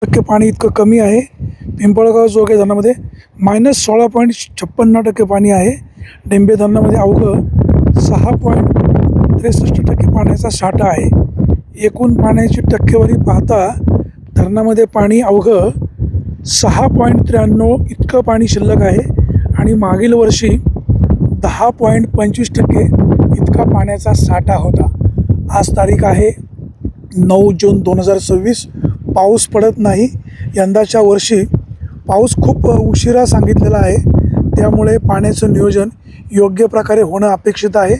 टक्के पाणी इतकं कमी आहे. पिंपळगाव जोगे धरणामध्ये -16.56% पाणी आहे. डेंबे धरणामध्ये अवघं 6.63% पाण्याचा साठा आहे. एकूण पाण्याची टक्केवारी पाहता धरणामध्ये पाणी अवघं 6.93 इतकं पाणी शिल्लक आहे आणि मागील वर्षी 10.25% इतका पाण्याचा साठा होता. आज तारीख आहे 9 जून 2026. पाऊस पडत नाही. यंदाच्या वर्षी पाऊस खूप उशिरा सांगितलेला आहे. त्यामुळे पाण्याचं नियोजन योग्य प्रकारे होणं अपेक्षित आहे.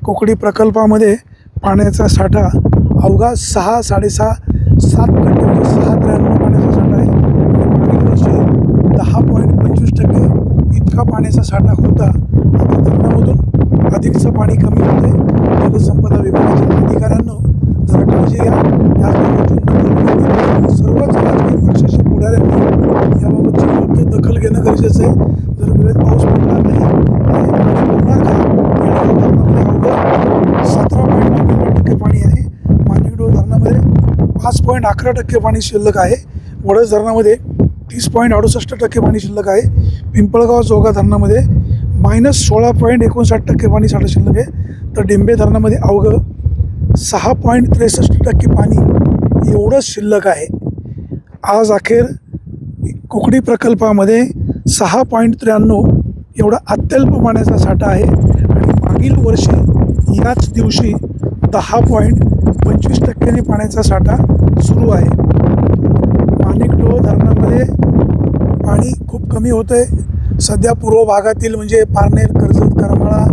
कोकडी प्रकल्पामध्ये पाण्याचा साठा अवघा 6.5-7% म्हणजे 6.93 पाण्याचा साठा आहे. मागील वर्षी 10.25% इतका पाण्याचा साठा होता. आता धरणामधून अधिकचं पाणी कमी होते. जलसंपदा विभागाच्या अधिकाऱ्यांनो जरा काळजी घ्या. त्याचबरोबर सर्वच राजकीय पक्षाच्या पुढाऱ्यांनी याबाबतची योग्य दखल घेणं गरजेचं आहे. जर वेळेत पाऊस पडला नाही होणार का? धरणामध्ये अवघं 17.92% पाणी आहे. माणिकडोह धरणामध्ये 5.11% पाणी शिल्लक आहे. वडस धरणामध्ये 30.68% पाणी शिल्लक आहे. पिंपळगाव जोगा धरणामध्ये -16.59% पाणी साठा शिल्लक आहे. तर डेंबे धरणामध्ये अवघं 6.63% पाणी एवढंच शिल्लक आहे. आज अखेर कोकडी प्रकल्पामध्ये 6.93 एवढा अत्यल्प पाण्याचा साठा आहे आणि मागील वर्षी याच दिवशी 10.25% पाण्याचा साठा सुरू आहे. माणिकडोह धरणामध्ये पाणी खूप कमी होतं आहे. सध्या पूर्व भागातील म्हणजे पारनेर, कर्जत, करमाळा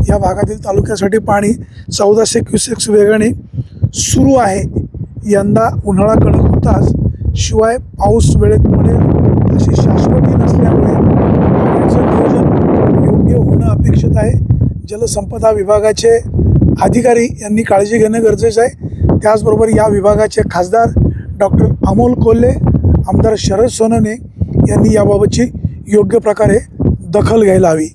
या भागातील तालुक्यासाठी पाणी 1400 क्युसेक्स वेगाने सुरू आहे. यंदा उन्हाळा कडक होताच शिवाय पाऊस वेळेत पडेल अशी शाश्वती नसल्यामुळे पाण्याचं नियोजन योग्य होणं अपेक्षित आहे. जलसंपदा विभागाचे अधिकारी यांनी काळजी घेणं गरजेचं आहे. त्याचबरोबर या विभागाचे खासदार डॉक्टर अमोल कोल्हे, आमदार शरद सोनवणे यांनी याबाबतची योग्य प्रकारे दखल घ्यायला हवी.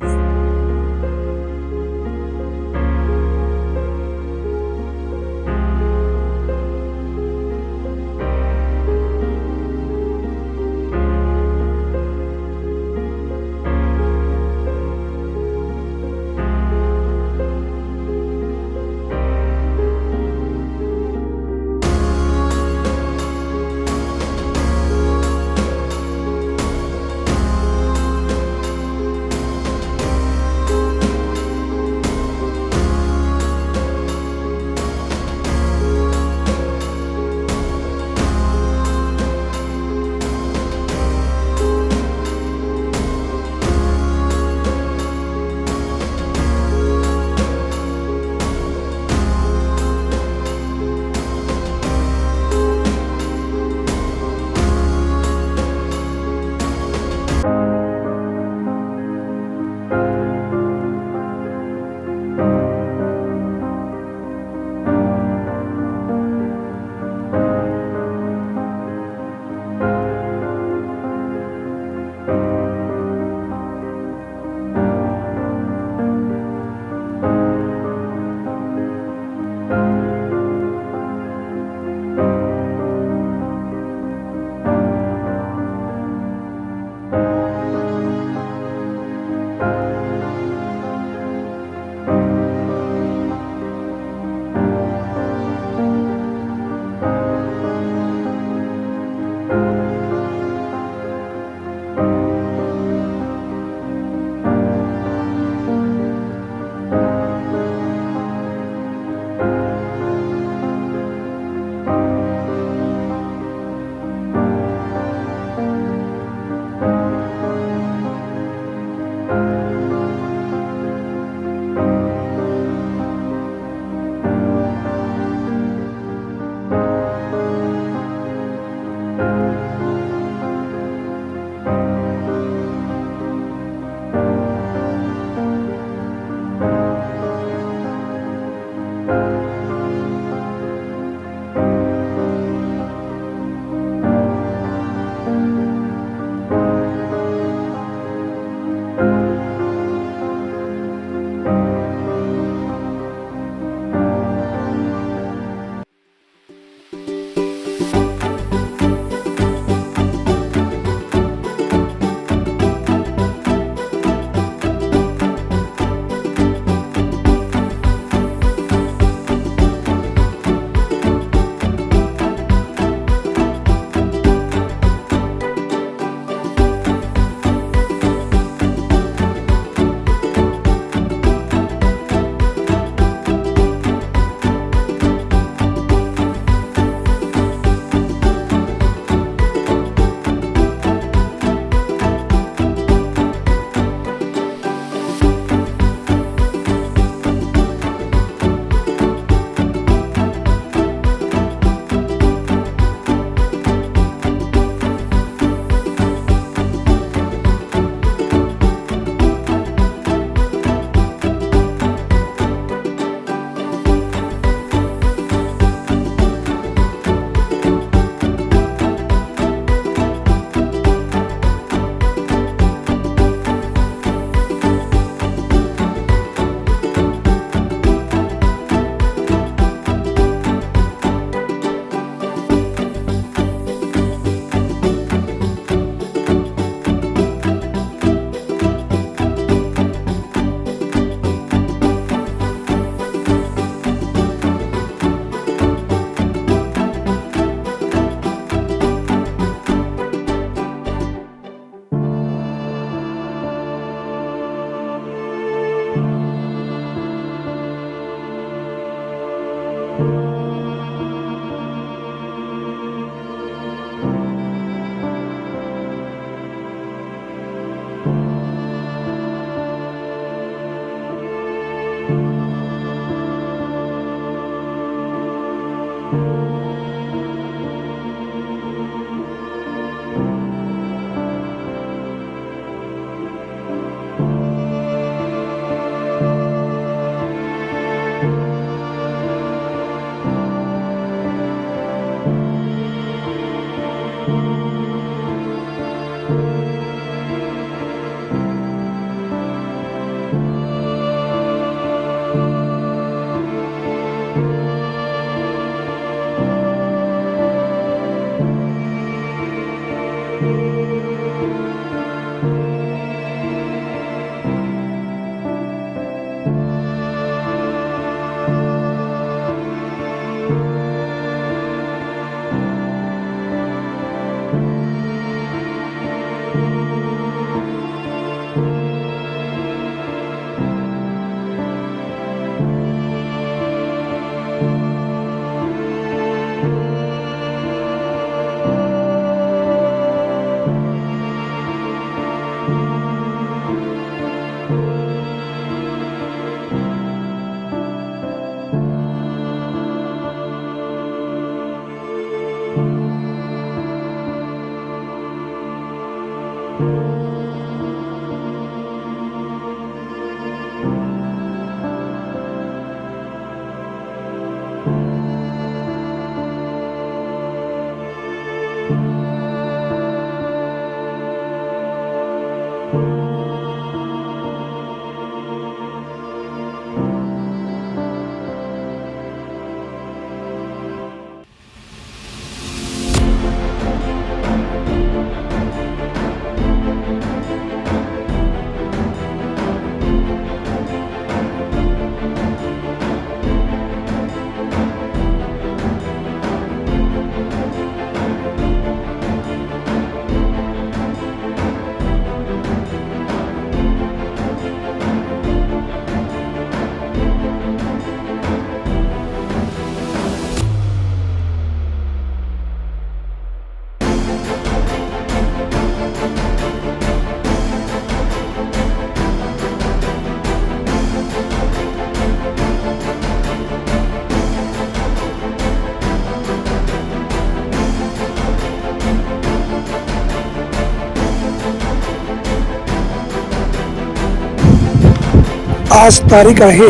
आज तारीख आहे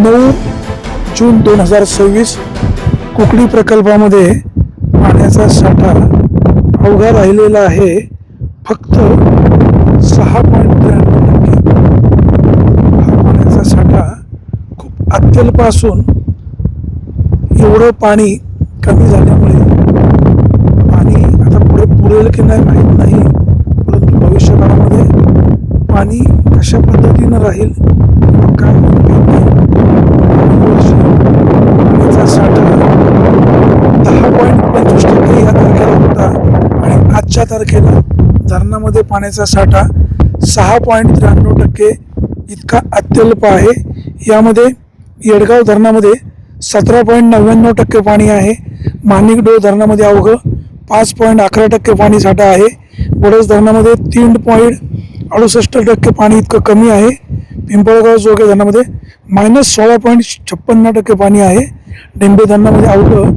9 जून 2026. कुकडी प्रकल्पामध्ये पाण्याचा साठा अवघा राहिलेला आहे फक्त 6.93%. हा पाण्याचा साठा खूप अत्यल्प असून एवढं पाणी कमी झाल्यामुळे पाणी आता पुढे पुरेल की नाही माहीत नाही, परंतु भविष्यकाळामध्ये पाणी कशा पद्धतीनं राहील काय माहीत नाही. पाण्याचा साठा 10.25% या तारखेला होता आणि आजच्या तारखेला धरणामध्ये पाण्याचा साठा 6.93% इतका अत्यल्प आहे. यामध्ये येडगाव धरणामध्ये 17.99% पाणी आहे. माणिकडोह धरणामध्ये अवघं 5.11% पाणी साठा आहे. वडस धरणामध्ये 3.68% पाणी इतकं कमी आहे. पिंपळगाव जोगे धरणामध्ये -16.56% पाणी आहे. डेंबे धरणामध्ये अवघं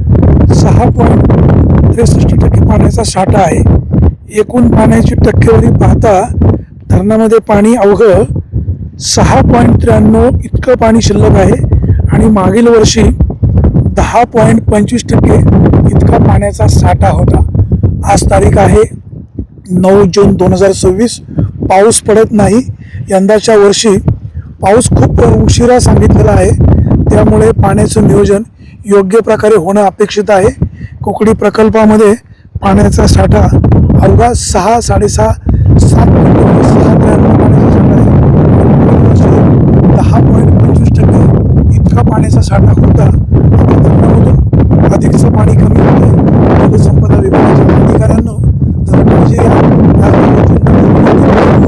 6.63% पाण्याचा साठा आहे. एकूण पाण्याची टक्केवारी पाहता धरणामध्ये पाणी अवघं 6.93 इतकं पाणी शिल्लक आहे आणि मागील वर्षी 10.25% इतका पाण्याचा साठा होता. आज तारीख आहे 9 जून 2026. पाऊस पडत नाही. यंदाच्या वर्षी पाऊस खूप उशिरा सांगितलेला आहे, त्यामुळे पाण्याचं नियोजन योग्य प्रकारे होणं अपेक्षित आहे. कुकडी प्रकल्पामध्ये पाण्याचा साठा अवघा 6-6.5-7 पाण्याचा साठा आहे. 10.25% इतका पाण्याचा साठा होता. आता धरणामधून अधिकचं पाणी कमी होते. जलसंपदा विभागाच्या अधिकाऱ्यांना जरा काळजी घ्या.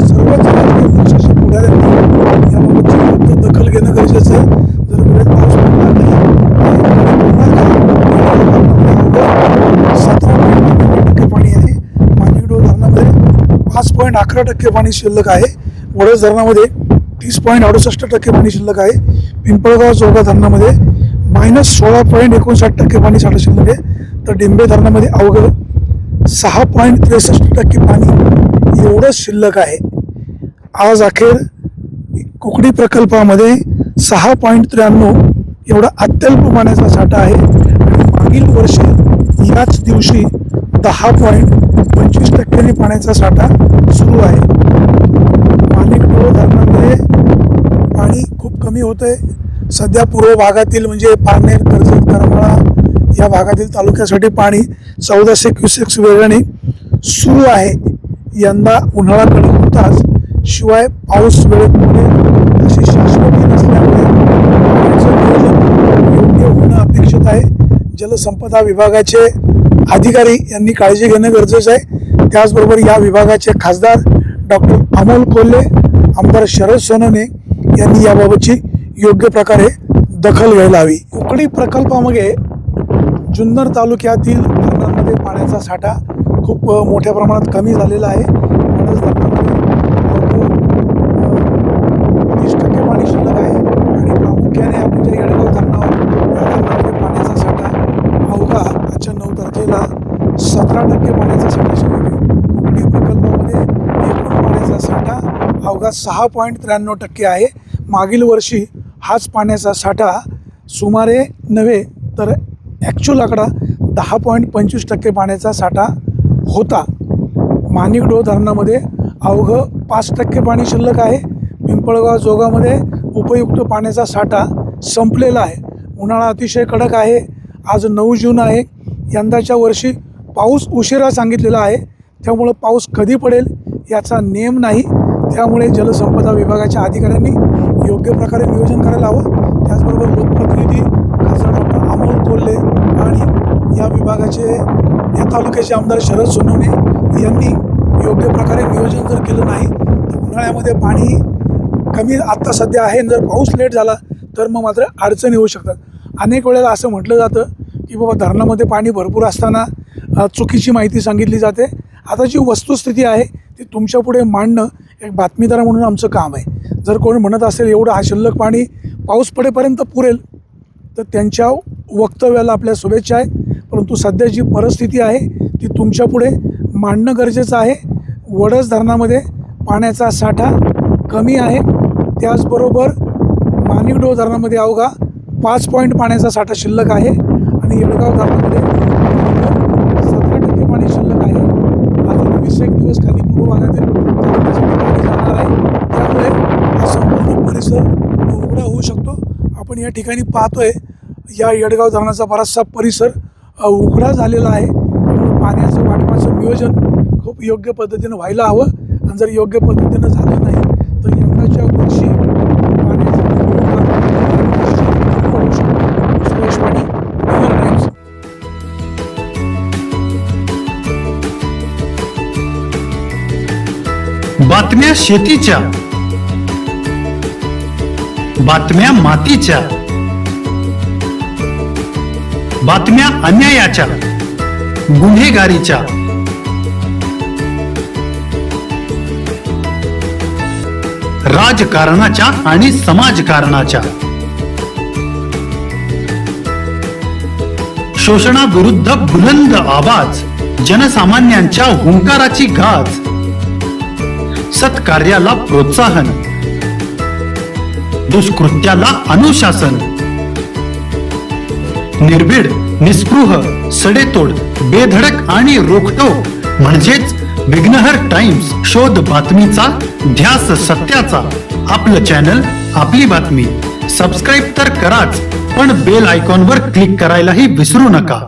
सर्वच राजकीय पक्षाच्या पुढाऱ्यांनी याबाबतची योग्य दखल घेणं गरजेचं आहे. जर वेळेत पाऊस पडणार नाही 30.11% पाणी शिल्लक आहे. वडस धरणामध्ये 30.68% पाणी शिल्लक आहे. पिंपळगाव जोगा धरणामध्ये -16.59% पाणी साठा शिल्लक आहे. तर डिंबे धरणामध्ये अवघं 6.63% पाणी एवढंच शिल्लक आहे. आज अखेर कुकडी प्रकल्पामध्ये 6.93 एवढा अत्यल्प पाण्याचा साठा आहे. आणि मागील वर्षी याच दिवशी 10.25% पाण्याचा साठा सुरू आहे. माणिकडोह धरणामध्ये पाणी खूप कमी होत आहे. सध्या पूर्व भागातील म्हणजे पारनेर, कर्जत, करमाळा या भागातील तालुक्यासाठी पाणी 1400 क्युसेक्स वेगाने सुरू आहे. यंदा उन्हाळा कडक होताच, शिवाय पाऊस वेळेत पडेल अशी शाश्वती नसल्यामुळे पाण्याचं नियोजन योग्य होणं अपेक्षित आहे. जलसंपदा विभागाचे अधिकारी यांनी काळजी घेणं गरजेचं आहे. त्याचबरोबर या विभागाचे खासदार डॉक्टर अमोल कोल्हे, आमदार शरद सोनवणे यांनी याबाबतची योग्य प्रकारे दखल घ्यायला हवी. कुकडी प्रकल्पामध्ये जुन्नर तालुक्यातील धरणांमध्ये पाण्याचा साठा खूप मोठ्या प्रमाणात कमी झालेला आहे. वडस धरणामध्ये 30% पाणी शिल्लक आहे. आणि प्रामुख्याने आपण जे येडगाव धरणावर या धरणामध्ये पाण्याचा साठा अवघा आजच्या 9 तारखेला 17% पाण्याचा साठा शिल्लक आहे. कुकडी प्रकल्पामध्ये एकूण पाण्याचा साठा अवघा 6.93% आहे. मागील वर्षी हाच पाण्याचा साठा सुमारे नव्हे तर ॲक्च्युअल आकडा 10.25% पाण्याचा साठा होता. माणिकडोह धरणामध्ये अवघं 5% पाणी शिल्लक आहे. पिंपळगाव जोगामध्ये उपयुक्त पाण्याचा साठा संपलेला आहे. उन्हाळा अतिशय कडक आहे. आज 9 जून आहे. यंदाच्या वर्षी पाऊस उशिरा सांगितलेला आहे. त्यामुळं पाऊस कधी पडेल याचा नेम नाही. त्यामुळे जलसंपदा विभागाच्या अधिकाऱ्यांनी योग्य प्रकारे नियोजन करायला हवं. त्याचबरोबर लोकप्रतिनिधी खासदार डॉक्टर अमोल कोल्हे आणि या विभागाचे या तालुक्याचे आमदार शरद सोनवणे यांनी योग्य प्रकारे नियोजन जर केलं नाही तर उन्हाळ्यामध्ये पाणी कमी आत्ता सध्या आहे. जर पाऊस लेट झाला तर मग मात्र अडचणी होऊ शकतात. अनेक वेळेला असं म्हटलं जातं की बाबा धरणामध्ये पाणी भरपूर असताना चुकीची माहिती सांगितली जाते. आता जी वस्तुस्थिती आहे ती तुमच्यापुढे मांडणं एक बातमीदार म्हणून आमचं काम आहे. जर कोणी म्हणत असेल एवढं हा शिल्लक पाणी पाऊस पडेपर्यंत पुरेल तर त्यांच्या वक्तव्याला आपल्या शुभेच्छा आहेत. परंतु सध्या जी परिस्थिती आहे ती तुमच्यापुढे मांडणं गरजेचं आहे. वडस धरणामध्ये पाण्याचा साठा कमी आहे. त्याचबरोबर माणिकडोह धरणामध्ये अवघा 5 पॉईंट पाण्याचा साठा शिल्लक आहे. आणि येडगाव धरणामध्ये 17% पाणी शिल्लक आहे. अजून 21 दिवस खाली पूर्व भागातील तालुक्यासाठी पाणी जाणार आहे. त्यामुळे हा संपूर्ण परिसर उघडा होऊ शकतो. आपण या ठिकाणी पाहतोय या येडगाव धरणाचा बराचसा परिसर उघडा झालेला आहे. त्यामुळे पाण्याचं वाटपाचं नियोजन खूप योग्य पद्धतीनं व्हायला हवं. आणि जर योग्य पद्धतीनं झालं नाही तर यंदाच्या वर्षी पाण्याचा सुरेश पाणी, न्यूयॉर्क टाइम्स. बातम्या शेतीच्या, बातम्या मातीच्या, बातम्या अन्यायाच्या, गुन्हेगारीच्या, राजकारणाच्या आणि समाजकारणाच्या, शोषणाविरुद्ध बुलंद आवाज, जनसामान्यांच्या हुंकाराची गाज, सत्कार्याला प्रोत्साहन, दुष्कृत्याला अनुशासन, निर्भीड, निस्पृह, सडेतोड, बेधडक आणि रोखटोक म्हणजेच विघ्नहर टाइम्स. शोध बातमीचा, ध्यास सत्याचा. आपलं चॅनल, आपली बातमी. सबस्क्राईब तर कराच, पण बेल आयकॉनवर क्लिक करायलाही विसरू नका.